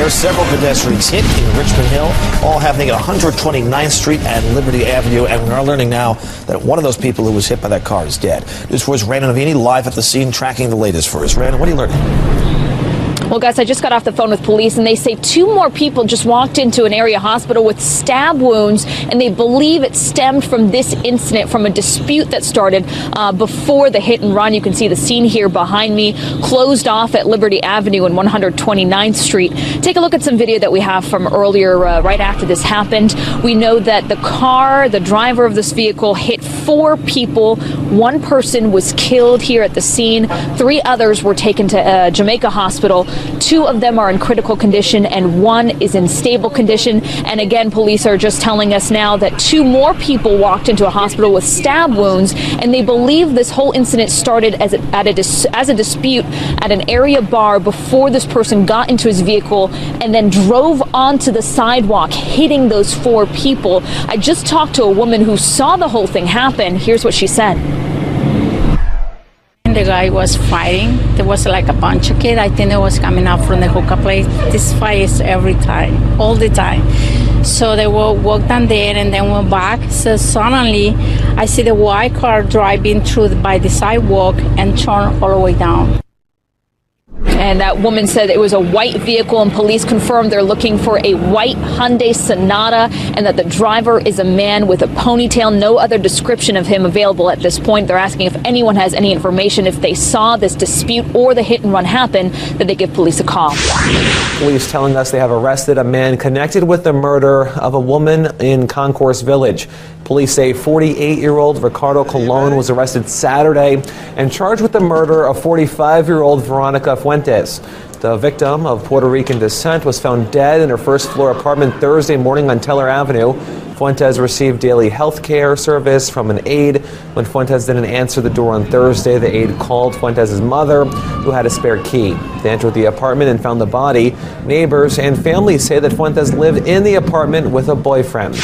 There's several pedestrians hit in Richmond Hill, all happening at 129th Street and Liberty Avenue. And we are learning now that one of those people who was hit by that car is dead. News 4's Rana Navini live at the scene tracking the latest for us. Rana, what are you learning? Well, guys, I just got off the phone with police, and they say 2 more people just walked into an area hospital with stab wounds, and they believe it stemmed from this incident, from a dispute that started before the hit and run. You can see the scene here behind me, closed off at Liberty Avenue and 129th Street. Take a look at some video that we have from earlier, right after this happened. We know that the driver of this vehicle hit 4 people. 1 person was killed here at the scene. 3 others were taken to Jamaica Hospital. 2 of them are in critical condition and 1 is in stable condition. And again, police are just telling us now that 2 more people walked into a hospital with stab wounds, and they believe this whole incident started as a dispute at an area bar before this person got into his vehicle and then drove onto the sidewalk, hitting those 4 people. I just talked to a woman who saw the whole thing happen. Here's what she said. The guy was fighting. There was like a bunch of kids. I think they was coming out from the hookah place. This fights every time, all the time. So they walked down there and then went back. So suddenly, I see the white car driving through by the sidewalk and turn all the way down. And that woman said it was a white vehicle, and police confirmed they're looking for a white Hyundai Sonata and that the driver is a man with a ponytail. No other description of him available at this point. They're asking if anyone has any information, if they saw this dispute or the hit and run happen, that they give police a call. Police telling us they have arrested a man connected with the murder of a woman in Concourse Village. Police say 48-year-old Ricardo Colon was arrested Saturday and charged with the murder of 45-year-old Veronica Fuentes. The victim of Puerto Rican descent was found dead in her first-floor apartment Thursday morning on Teller Avenue. Fuentes received daily health care service from an aide. When Fuentes didn't answer the door on Thursday, the aide called Fuentes' mother, who had a spare key. They entered the apartment and found the body. Neighbors and family say that Fuentes lived in the apartment with a boyfriend.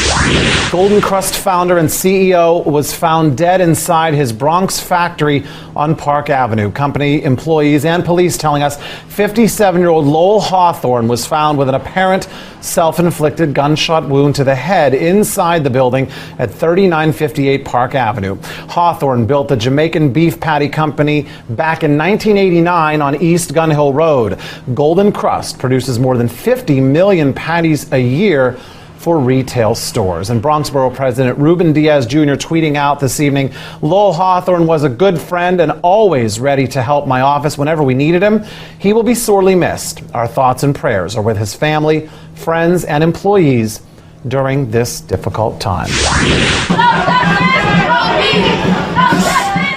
Golden Crust founder and CEO was found dead inside his Bronx factory on Park Avenue. Company employees and police telling us 57-year-old Lowell Hawthorne was found with an apparent self-inflicted gunshot wound to the head inside the building at 3958 Park Avenue. Hawthorne built the Jamaican Beef Patty Company back in 1989 on East Gun Hill Road. Golden Crust produces more than 50 million patties a year for retail stores. And Bronx Borough President Ruben Diaz Jr. tweeting out this evening, Lowell Hawthorne was a good friend and always ready to help my office whenever we needed him. He will be sorely missed. Our thoughts and prayers are with his family, friends, and employees during this difficult time.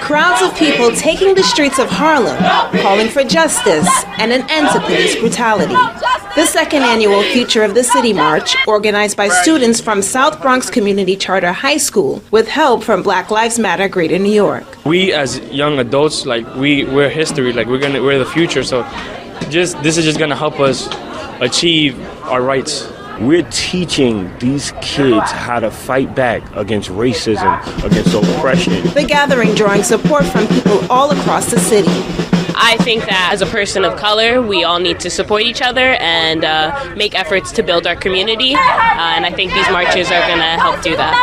Crowds of people taking the streets of Harlem, calling for justice and an end to police brutality. The second annual Future of the City March, organized by students from South Bronx Community Charter High School with help from Black Lives Matter Greater New York. We as young adults, we're history, we're the future, so this is just gonna help us achieve our rights. We're teaching these kids how to fight back against racism, against oppression. The gathering drawing support from people all across the city. I think that as a person of color, we all need to support each other and make efforts to build our community. And I think these marches are going to help do that.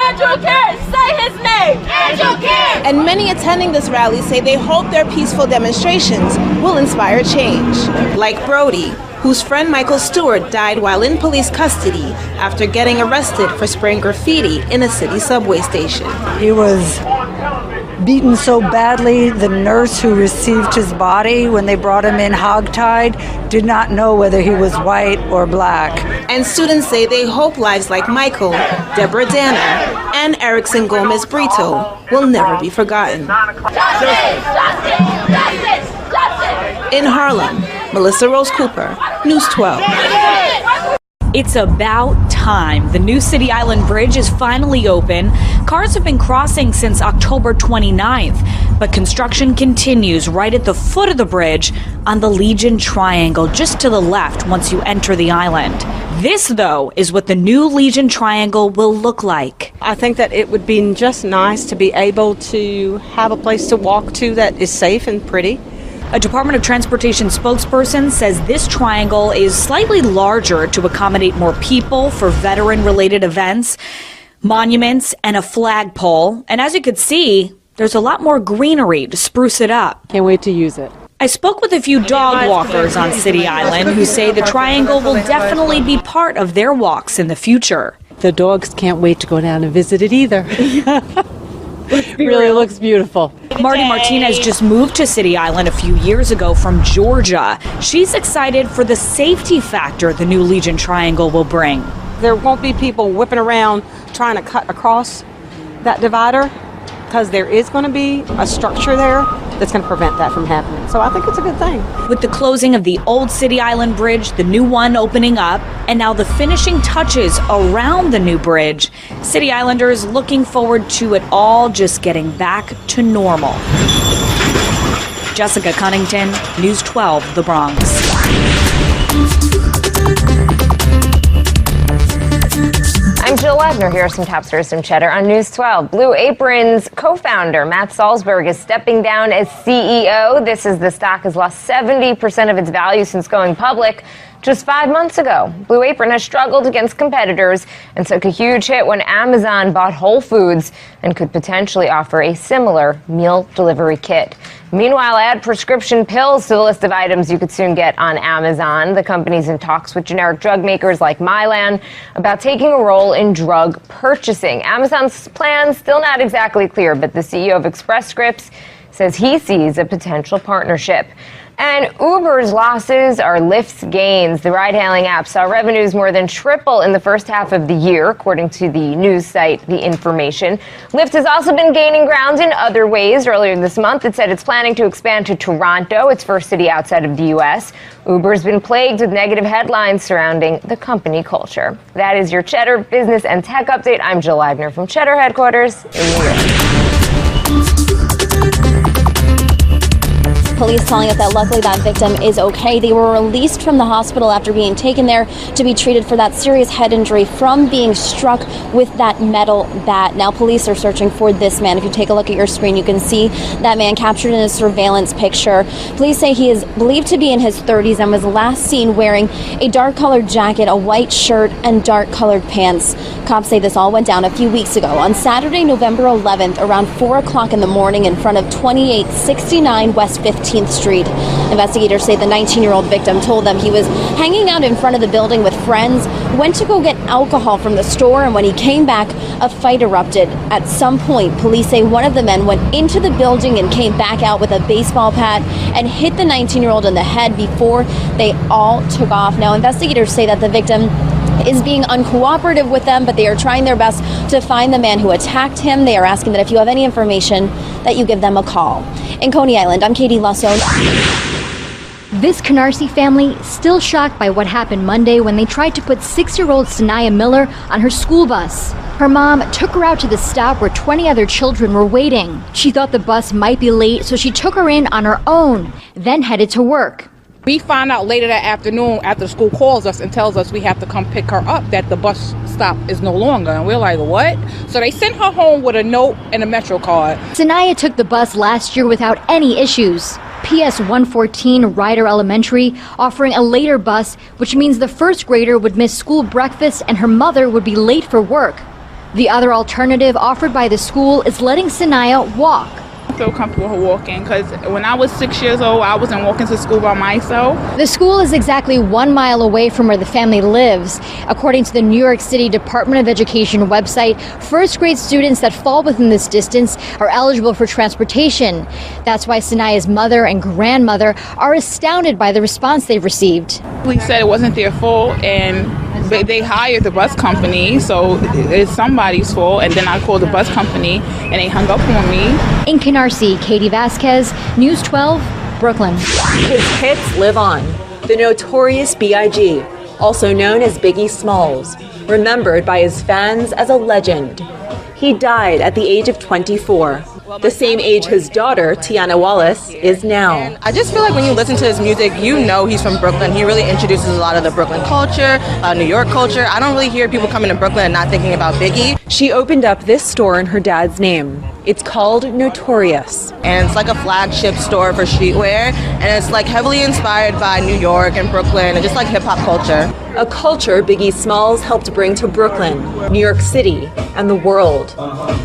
Andrew Kerr, say his name! Andrew Kerr! And many attending this rally say they hope their peaceful demonstrations will inspire change. Like Brody, whose friend Michael Stewart died while in police custody after getting arrested for spraying graffiti in a city subway station. He was beaten so badly, the nurse who received his body when they brought him in hogtied did not know whether he was white or black. And students say they hope lives like Michael, Deborah Danner, and Erickson Gomez Brito will never be forgotten. Justice! Justice! Justice! Justice! In Harlem, Melissa Rose Cooper, News 12. It's about time. The new City Island Bridge is finally open. Cars have been crossing since October 29th, but construction continues right at the foot of the bridge on the Legion Triangle, just to the left once you enter the island. This, though, is what the new Legion Triangle will look like. I think that it would be just nice to be able to have a place to walk to that is safe and pretty. A Department of Transportation spokesperson says this triangle is slightly larger to accommodate more people for veteran-related events, monuments, and a flagpole. And as you could see, there's a lot more greenery to spruce it up. Can't wait to use it. I spoke with a few dog walkers on City Island who say the triangle will definitely be part of their walks in the future. The dogs can't wait to go down and visit it either. Really looks beautiful. Marty Martinez just moved to City Island a few years ago from Georgia. She's excited for the safety factor the new Legion Triangle will bring. There won't be people whipping around trying to cut across that divider, because there is going to be a structure there that's going to prevent that from happening. So I think it's a good thing. With the closing of the old City Island Bridge, the new one opening up, and now the finishing touches around the new bridge, City Islanders looking forward to it all just getting back to normal. Jessica Cunnington, News 12, The Bronx. I'm Jill Wagner. Here are some top stories from Cheddar on News 12. Blue Apron's co-founder, Matt Salzberg, is stepping down as CEO. This as the stock has lost 70% of its value since going public just 5 months ago. Blue Apron has struggled against competitors and took a huge hit when Amazon bought Whole Foods and could potentially offer a similar meal delivery kit. Meanwhile, add prescription pills to the list of items you could soon get on Amazon. The company's in talks with generic drug makers like Mylan about taking a role in drug purchasing. Amazon's plan still not exactly clear, but the CEO of Express Scripts says he sees a potential partnership. And Uber's losses are Lyft's gains. The ride-hailing app saw revenues more than triple in the first half of the year, according to the news site The Information. Lyft has also been gaining ground in other ways. Earlier this month, it said it's planning to expand to Toronto, its first city outside of the U.S. Uber's been plagued with negative headlines surrounding the company culture. That is your Cheddar Business and Tech Update. I'm Jill Wagner from Cheddar headquarters in New York. Police telling us that luckily that victim is okay. They were released from the hospital after being taken there to be treated for that serious head injury from being struck with that metal bat. Now police are searching for this man. If you take a look at your screen, you can see that man captured in a surveillance picture. Police say he is believed to be in his 30s and was last seen wearing a dark colored jacket, a white shirt, and dark colored pants. Cops say this all went down a few weeks ago on Saturday, November 11th, around 4 o'clock in the morning in front of 2869 West 15th Street. Investigators say the 19-year-old victim told them he was hanging out in front of the building with friends, went to go get alcohol from the store, and when he came back, a fight erupted. At some point, police say one of the men went into the building and came back out with a baseball bat and hit the 19-year-old in the head before they all took off. Now, investigators say that the victim is being uncooperative with them, but they are trying their best to find the man who attacked him. They are asking that if you have any information, that you give them a call. In Coney Island, I'm Katie Lasso. This Canarsie family still shocked by what happened Monday when they tried to put 6-year-old Sanaya Miller on her school bus. Her mom took her out to the stop where 20 other children were waiting. She thought the bus might be late, so she took her in on her own, then headed to work. We find out later that afternoon after school calls us and tells us we have to come pick her up, that the bus stop is no longer. And we're like, what? So they sent her home with a note and a Metro card. Sanaya took the bus last year without any issues. PS 114 Ryder Elementary offering a later bus, which means the first grader would miss school breakfast and her mother would be late for work. The other alternative offered by the school is letting Sanaya walk. I feel comfortable her walking because when I was 6 years old, I wasn't walking to school by myself. The school is exactly 1 mile away from where the family lives. According to the New York City Department of Education website, first grade students that fall within this distance are eligible for transportation. That's why Sanaya's mother and grandmother are astounded by the response they've received. We said it wasn't their fault and they hired the bus company, so it's somebody's fault. And then I called the bus company and they hung up on me. In Canarsie, Katie Vasquez, News 12, Brooklyn. His hits live on. The notorious B.I.G., also known as Biggie Smalls, remembered by his fans as a legend. He died at the age of 24, the same age his daughter, Tiana Wallace, is now. And I just feel like when you listen to his music, you know he's from Brooklyn. He really introduces a lot of the Brooklyn culture, New York culture. I don't really hear people coming to Brooklyn and not thinking about Biggie. She opened up this store in her dad's name. It's called Notorious. And it's like a flagship store for streetwear, and it's like heavily inspired by New York and Brooklyn and just like hip hop culture. A culture Biggie Smalls helped bring to Brooklyn, New York City, and the world.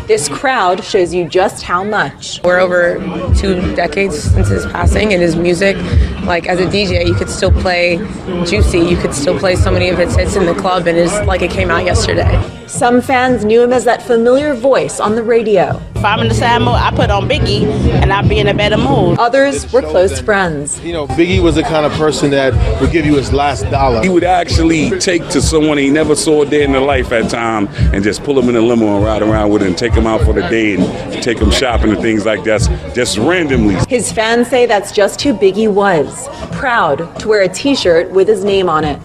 This crowd shows you just how much. We're over 2 decades since his passing, and his music, like as a DJ, you could still play Juicy, you could still play so many of his hits in the club, and it's like it came out yesterday. Some fans knew him as that familiar voice on the radio. If I'm in the sad mood, I put on Biggie, and I'll be in a better mood. Others were close friends. You know, Biggie was the kind of person that would give you his last dollar. He would actually take to someone he never saw a day in their life at time and just pull him in a limo and ride around with him and take him out for the day and take him shopping and things like that, just randomly. His fans say that's just who Biggie was. Proud to wear a t-shirt with his name on it.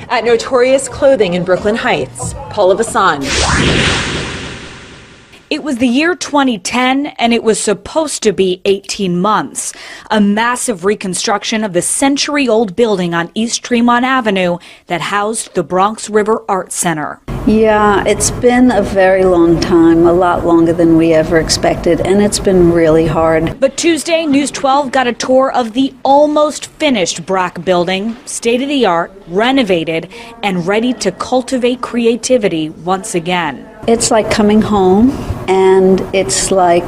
At Notorious Clothing in Brooklyn Heights, Paula Vassan. It was the year 2010, and it was supposed to be 18 months. A massive reconstruction of the century-old building on East Tremont Avenue that housed the Bronx River Art Center. Yeah, it's been a very long time, a lot longer than we ever expected, and it's been really hard. But Tuesday, News 12 got a tour of the almost finished Brack building, state-of-the-art, renovated, and ready to cultivate creativity once again. It's like coming home, and it's like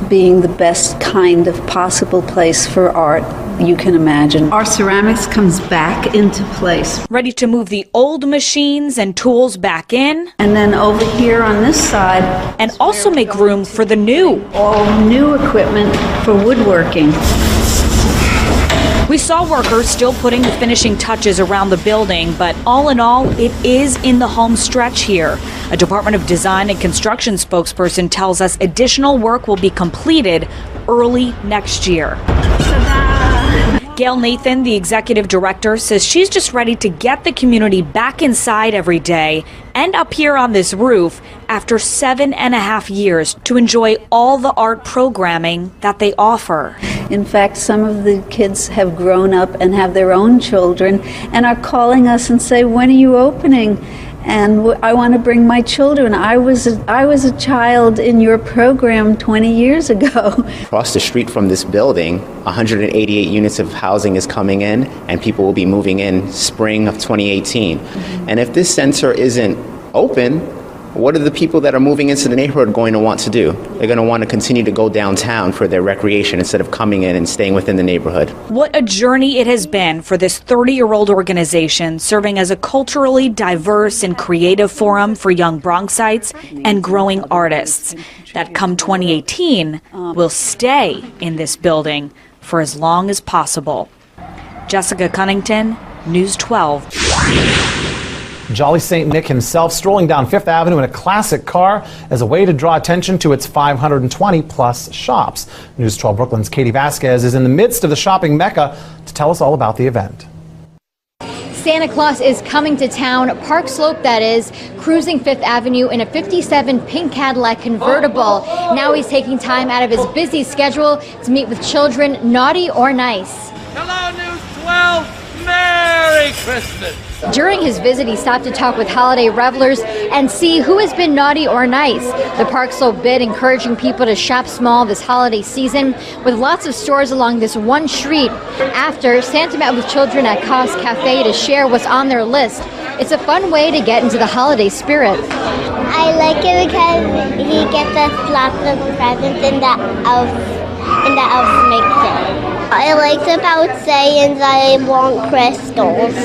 being the best kind of possible place for art you can imagine. Our ceramics comes back into place. Ready to move the old machines and tools back in. And then over here on this side. And also make room for the new. All new equipment for woodworking. We saw workers still putting the finishing touches around the building, but all in all, it is in the home stretch here. A Department of Design and Construction spokesperson tells us additional work will be completed early next year. Gail Nathan, the executive director, says she's just ready to get the community back inside every day and up here on this roof after 7.5 years to enjoy all the art programming that they offer. In fact, some of the kids have grown up and have their own children and are calling us and say, "When are you opening?" And I want to bring my children. I was a child in your program 20 years ago. Across the street from this building, 188 units of housing is coming in, and people will be moving in spring of 2018. And if this center isn't open, what are the people that are moving into the neighborhood going to want to do? They're going to want to continue to go downtown for their recreation instead of coming in and staying within the neighborhood. What a journey it has been for this 30-year-old organization, serving as a culturally diverse and creative forum for young Bronxites and growing artists that come 2018 will stay in this building for as long as possible. Jessica Cunnington, News 12. Jolly St. Nick himself strolling down Fifth Avenue in a classic car as a way to draw attention to its 520-plus shops. News 12 Brooklyn's Katie Vasquez is in the midst of the shopping mecca to tell us all about the event. Santa Claus is coming to town, Park Slope that is, cruising Fifth Avenue in a 57 pink Cadillac convertible. Now he's taking time out of his busy schedule to meet with children, naughty or nice. Hello, News 12. Merry Christmas. During his visit, he stopped to talk with holiday revelers and see who has been naughty or nice. The Park Slope bid encouraging people to shop small this holiday season, with lots of stores along this one street. After, Santa met with children at Cos Cafe to share what's on their list. It's a fun way to get into the holiday spirit. I like it because he gets us lots of presents and the elves make it. I liked about saying I want crystals.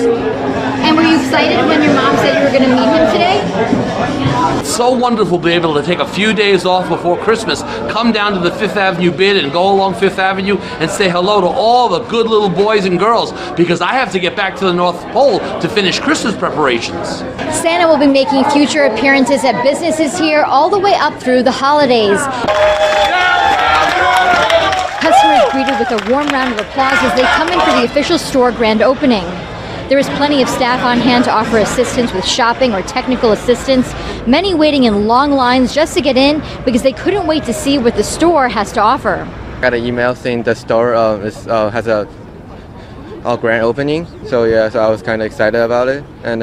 And were you excited when your mom said you were going to meet him today? It's so wonderful to be able to take a few days off before Christmas, come down to the Fifth Avenue bid and go along Fifth Avenue and say hello to all the good little boys and girls, because I have to get back to the North Pole to finish Christmas preparations. Santa will be making future appearances at businesses here all the way up through the holidays. Customers greeted with a warm round of applause as they come in for the official store grand opening. There is plenty of staff on hand to offer assistance with shopping or technical assistance, many waiting in long lines just to get in because they couldn't wait to see what the store has to offer. I got an email saying the store has a grand opening, so I was kind of excited about it, and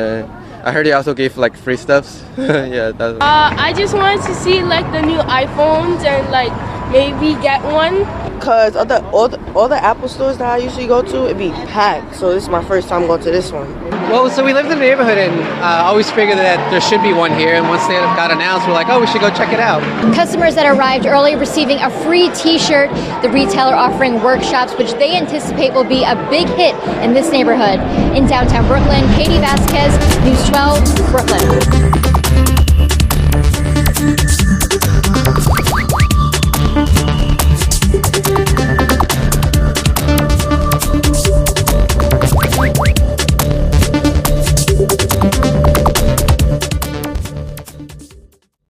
I heard they also gave like free stuffs. Yeah. That's... I just wanted to see like the new iPhones and like maybe get one. Cause all the Apple stores that I usually go to, it'd be packed. So this is my first time going to this one. Well, so we lived in the neighborhood and always figured that there should be one here. And once they got announced, we're like, oh, we should go check it out. Customers that arrived early receiving a free t-shirt. The retailer offering workshops, which they anticipate will be a big hit in this neighborhood. In downtown Brooklyn, Katie Vasquez, News 12, Brooklyn.